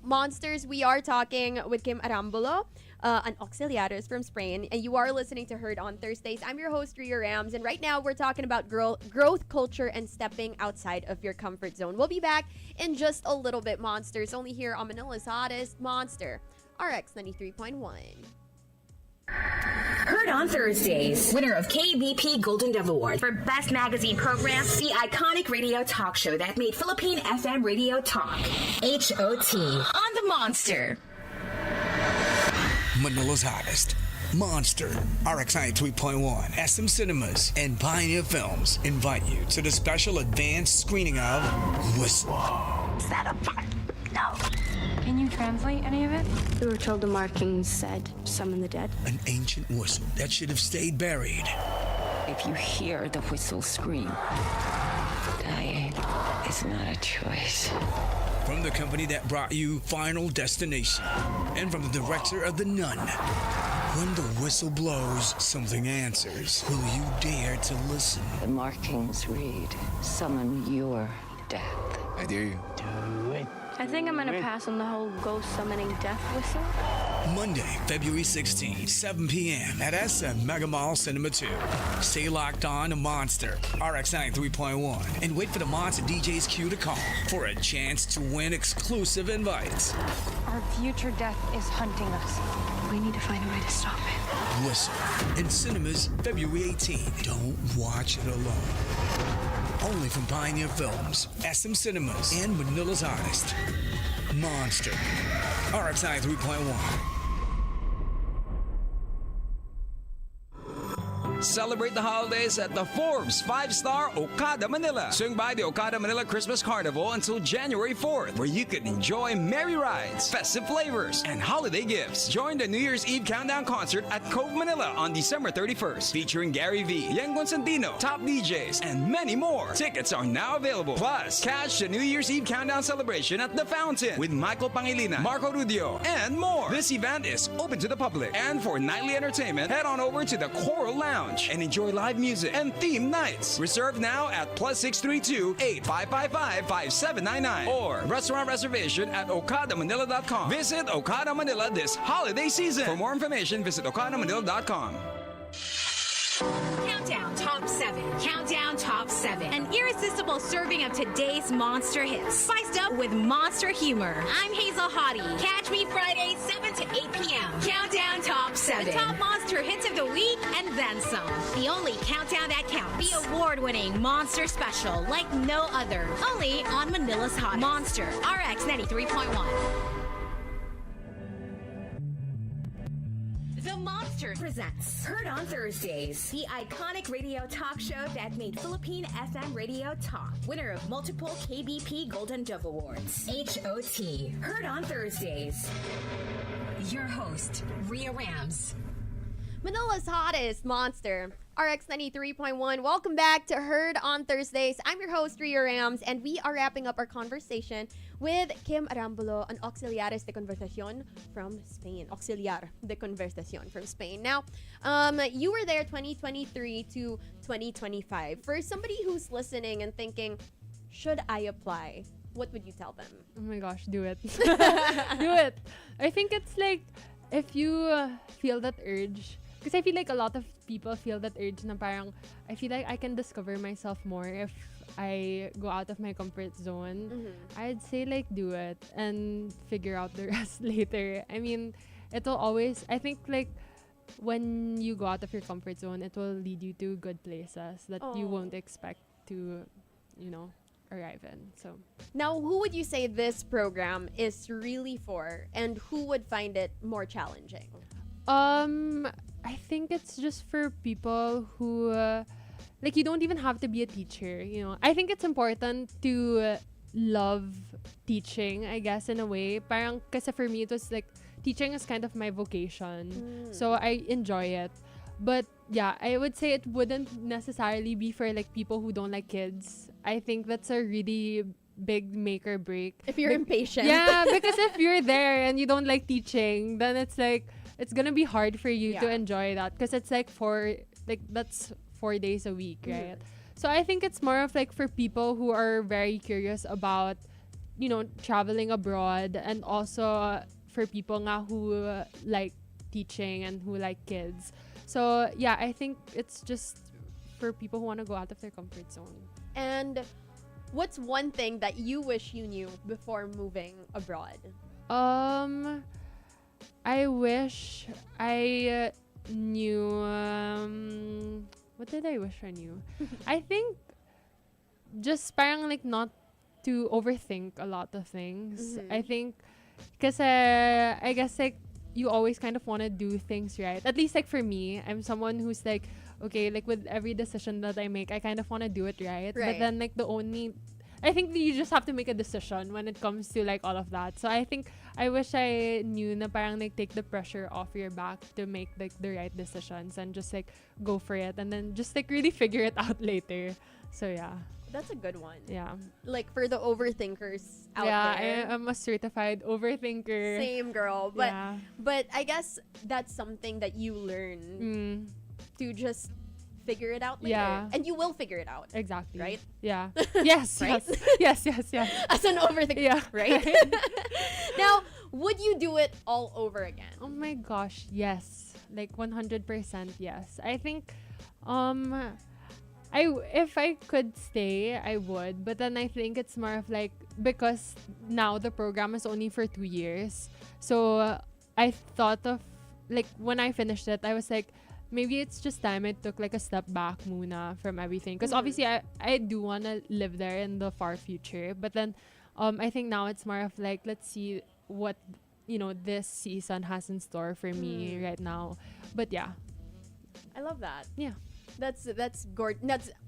Monsters, we are talking with Kim Arambulo, an Auxiliares from Spain, and you are listening to Heard on Thursdays. I'm your host, Ria Rams, and right now we're talking about growth culture and stepping outside of your comfort zone. We'll be back in just a little bit, Monsters, only here on Manila's hottest Monster, RX 93.1. Heard on Thursdays, winner of KBP Golden Dove Award for Best Magazine Program, the iconic radio talk show that made Philippine FM radio talk. HOT on the Monster. Manila's hottest. Monster RX93.1, SM Cinemas, and Pioneer Films invite you to the special advanced screening of Whistle. Is that a part? No. Can you translate any of it? We were told the markings said summon the dead. An ancient whistle that should have stayed buried. If you hear the whistle scream, dying is not a choice. From the company that brought you Final Destination, and from the director of The Nun. When the whistle blows, something answers. Will you dare to listen? The markings read, summon your death. I dare you. I think I'm gonna pass on the whole ghost summoning death whistle. Monday, February 16, 7 p.m. at SM Mega Mall Cinema 2. Stay locked on to Monster RX93.1 and wait for the Monster DJ's cue to call for a chance to win exclusive invites. Our future death is hunting us. We need to find a way to stop it. Whistle in cinemas February 18. Don't watch it alone. Only from Pioneer Films, SM Cinemas, and Manila's hottest. Monster RX93.1. Celebrate the holidays at the Forbes 5-star Okada Manila. Swing by the Okada Manila Christmas Carnival until January 4th, where you can enjoy merry rides, festive flavors, and holiday gifts. Join the New Year's Eve Countdown Concert at Cove Manila on December 31st, featuring Gary V, Yen Constantino, top DJs, and many more. Tickets are now available. Plus, catch the New Year's Eve Countdown celebration at The Fountain with Michael Pangilinan, Marco Rudio, and more. This event is open to the public, and for nightly entertainment, head on over to the Coral Lounge and enjoy live music and theme nights. Reserve now at +632-8555-5799 or restaurant reservation at okadamanila.com. Visit Okada Manila this holiday season. For more information, visit okadamanila.com. Countdown Top 7. Countdown Top 7. An irresistible serving of today's Monster hits. Spiced up with Monster humor. I'm Hazel Hottie. Catch me Friday, 7 to 8 p.m. Countdown Top 7. The top Monster hits of the week and then some. The only countdown that counts. The award-winning Monster special like no other. Only on Manila's Hottest. Monster RX 93.1. The Monster presents Heard on Thursdays, the iconic radio talk show that made Philippine FM radio talk. Winner of multiple KBP Golden Dove Awards. HOT. Heard on Thursdays. Your host, Rhea Rams. Manila's hottest, Monster RX 93.1. Welcome back to Heard on Thursdays. I'm your host, Rhea Rams, and we are wrapping up our conversation with Kim Arambulo, an Auxiliares de Conversación from Spain. Auxiliar de Conversación from Spain. Now, you were there 2023 to 2025. For somebody who's listening and thinking, should I apply? What would you tell them? Oh my gosh, do it. Do it. I think it's like, if you feel that urge, because I feel like a lot of people feel that urge na parang, I feel like I can discover myself more if I go out of my comfort zone. Mm-hmm. I'd say like do it and figure out the rest later. I mean, it'll always, I think like when you go out of your comfort zone, it will lead you to good places that you won't expect to, you know, arrive in. So now, who would you say this program is really for, and who would find it more challenging? I think it's just for people who like, you don't even have to be a teacher, you know. I think it's important to love teaching, I guess, in a way. Parang kasi for me it was like teaching is kind of my vocation. So I enjoy it. But yeah, I would say it wouldn't necessarily be for like people who don't like kids. I think that's a really big make or break. If you're impatient. Yeah, because if you're there and you don't like teaching, then it's like, it's gonna be hard for you to enjoy that, because it's like that's 4 days a week, right? So I think it's more of like for people who are very curious about, you know, traveling abroad, and also for people nga who like teaching and who like kids. So yeah, I think it's just for people who want to go out of their comfort zone. And what's one thing that you wish you knew before moving abroad? I wish I knew. What did I wish I knew? I think just parang like not to overthink a lot of things. I think because I guess like you always kind of want to do things right. At least like for me, I'm someone who's like, okay, like with every decision that I make, I kind of want to do it right. But then like I think you just have to make a decision when it comes to like all of that. So I think I wish I knew na parang like take the pressure off your back to make like the right decisions and just like go for it, and then just like really figure it out later. So yeah. That's a good one. Yeah. Like for the overthinkers out there. Yeah, I'm a certified overthinker. Same girl. But I guess that's something that you learn to just figure it out later. Yeah. And you will figure it out. Exactly. Right? Yeah. Yes. Right? Yes. Yes. As an overthinker. Yeah. Right? Now, Would you do it all over again? Oh my gosh, yes. Like 100% yes. I think if I could stay, I would. But then I think it's more of like, because now the program is only for 2 years. So I thought of, like, when I finished it, I was like, maybe it's just time I took like a step back muna from everything. Because obviously I do want to live there in the far future. But then I think now it's more of like, let's see what, this season has in store for me right now. But yeah. I love that. Yeah. That's that's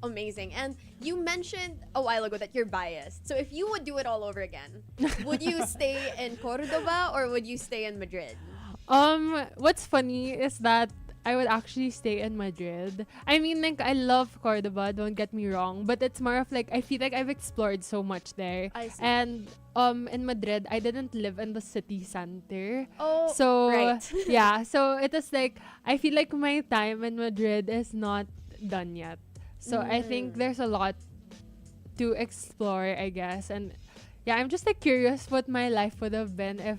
amazing. And you mentioned a while ago that you're biased. So if you would do it all over again, would you stay in Cordoba or would you stay in Madrid? What's funny is that I would actually stay in Madrid. I mean, like, I love Cordoba, don't get me wrong, but it's more of like, I feel like I've explored so much there. I see. And in Madrid, I didn't live in the city center. Oh, so right. yeah, so it is like, I feel like my time in Madrid is not done yet. So I think there's a lot to explore, I guess. And yeah, I'm just like curious what my life would have been if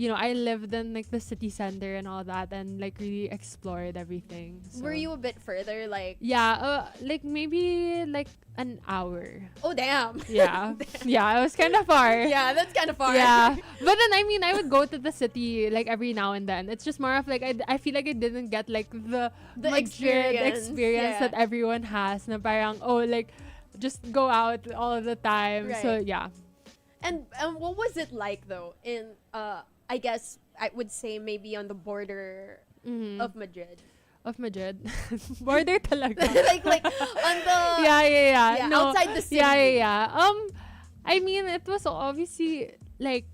I lived in like the city center and all that and like really explored everything. So. Were you a bit further, like? Yeah, like maybe like an hour. Oh, damn. Yeah. Yeah, it was kind of far. Yeah, that's kind of far. Yeah. But then, I mean, I would go to the city like every now and then. It's just more of like, I feel like I didn't get like the Madrid experience that everyone has. Na parang, like, just go out all the time. Right. So, yeah. And what was it like, though, in, I guess, I would say maybe on the border of Madrid? Of Madrid. Border talaga. like on the... Yeah. No, outside the city. Yeah. I mean, it was obviously like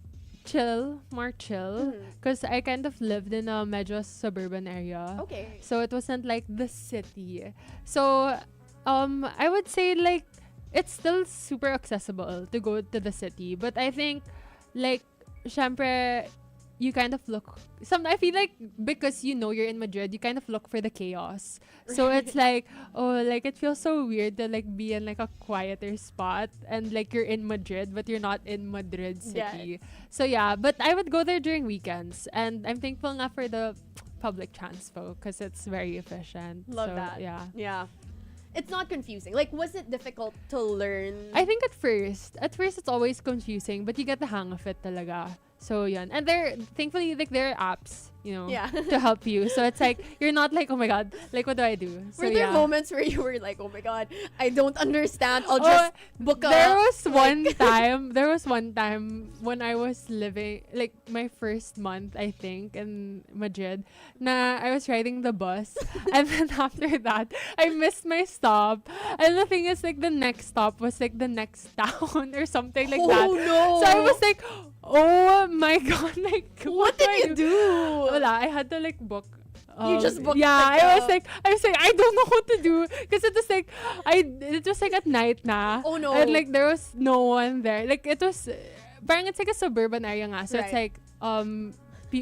more chill. Because I kind of lived in a medyo suburban area. Okay. So it wasn't like the city. So, I would say like, it's still super accessible to go to the city. But I think, like, syempre, you kind of look... I feel like because you're in Madrid, you kind of look for the chaos. So it's like, it feels so weird to like be in like a quieter spot and like you're in Madrid, but you're not in Madrid city. Yes. So yeah, but I would go there during weekends. And I'm thankful nga for the public transpo because it's very efficient. Love that. Yeah. Yeah. It's not confusing. Like, was it difficult to learn? I think at first it's always confusing, but you get the hang of it talaga. So yan. And thankfully, like, there are apps, to help you. So it's like, you're not like, oh my God, like, what do I do? So, were there moments where you were like, oh my God, I don't understand. I'll just book a... There was one time when I was living, like, my first month, I think, in Madrid, na I was riding the bus. And then after that, I missed my stop. And the thing is, like, the next stop was, like, the next town or something like that. Oh, no. So I was like, oh my God, like, what did you do? Wala, I had to like book. You just booked. Yeah, I was like, I don't know what to do because it was like at night na. Oh no! And like there was no one there. Like it was, parang it's like a suburban area nga. So it's like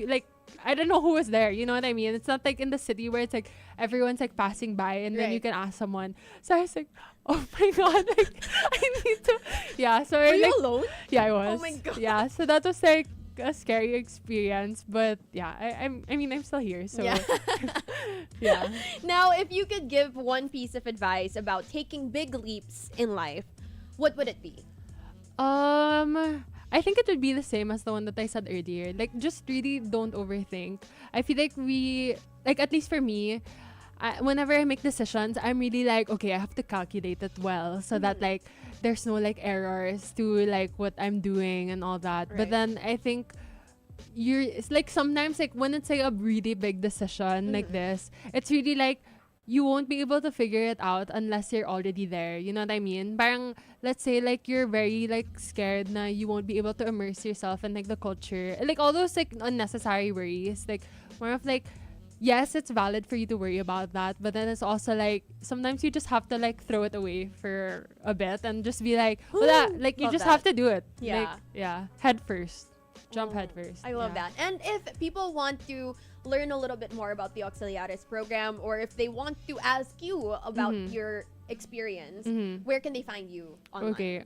like I don't know who was there. You know what I mean? It's not like in the city where it's like everyone's like passing by and then you can ask someone. So I was like, oh my God, like I need to. Yeah. So were you alone? Yeah, I was. Oh my God. Yeah. So that was like a scary experience, but yeah, I mean I'm still here, so yeah. Now, if you could give one piece of advice about taking big leaps in life, what would it be? I think it would be the same as the one that I said earlier. Like, just really don't overthink. I feel like at least for me, whenever I make decisions, I'm really like, okay, I have to calculate it well so that like there's no like errors to like what I'm doing and all that. But then I think it's like sometimes like when it's like a really big decision like this, it's really like you won't be able to figure it out unless you're already there. You know what I mean? Parang, let's say like you're very like scared na you won't be able to immerse yourself in like the culture. Like all those like unnecessary worries. Like more of like, yes, it's valid for you to worry about that, but then it's also like sometimes you just have to like throw it away for a bit and just be like, wala, like you just have to do it. Yeah. Like, yeah. Head first. Jump head first. I love that. And if people want to learn a little bit more about the Auxiliares program, or if they want to ask you about your experience, where can they find you online? Okay.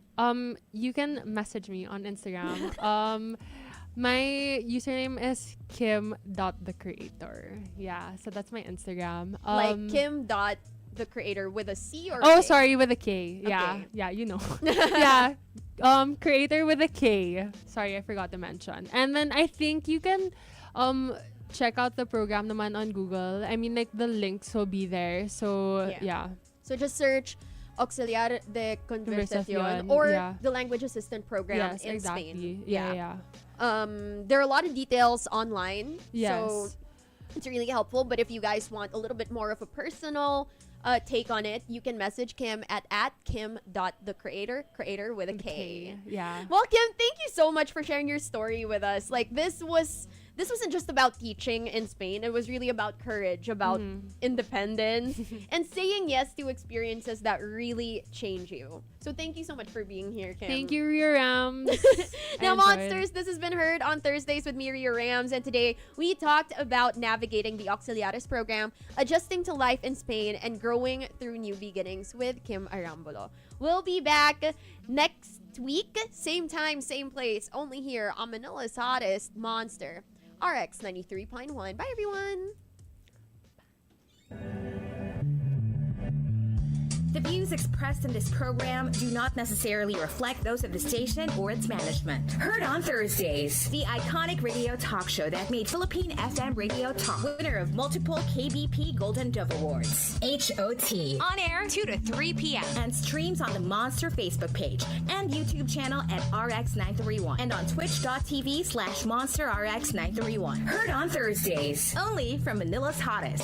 You can message me on Instagram. My username is kim.thecreator. Yeah, so that's my Instagram. Like Kim dot the creator with a C or Oh, K? sorry, with a K. Yeah, Okay. yeah, you know. Yeah, creator with a K. Sorry, I forgot to mention. And then I think you can check out the program naman on Google. I mean, like the links will be there. So yeah. So just search Auxiliar de Conversación Conversación, or yeah. the language assistant program Yes, in exactly. Spain. Yeah. There are a lot of details online. Yes. So it's really helpful. But if you guys want a little bit more of a personal take on it, you can message Kim at kim.thecreator, creator with a K. Yeah. Well, Kim, thank you so much for sharing your story with us. Like this wasn't just about teaching in Spain. It was really about courage, about independence, and saying yes to experiences that really change you. So thank you so much for being here, Kim. Thank you, Ria Rams. Now, I enjoyed. Monsters, this has been Heard on Thursdays with me, Ria Rams, and today we talked about navigating the Auxiliares program, adjusting to life in Spain, and growing through new beginnings with Kim Arambulo. We'll be back next week, same time, same place, only here on Manila's hottest Monster RX93.1. Bye, everyone. The views expressed in this program do not necessarily reflect those of the station or its management. Heard on Thursdays, the iconic radio talk show that made Philippine FM radio talk, winner of multiple KBP Golden Dove Awards. HOT. On air 2 to 3 p.m. and streams on the Monster Facebook page and YouTube channel at RX931 and on twitch.tv/MonsterRX931. Heard on Thursdays, only from Manila's hottest.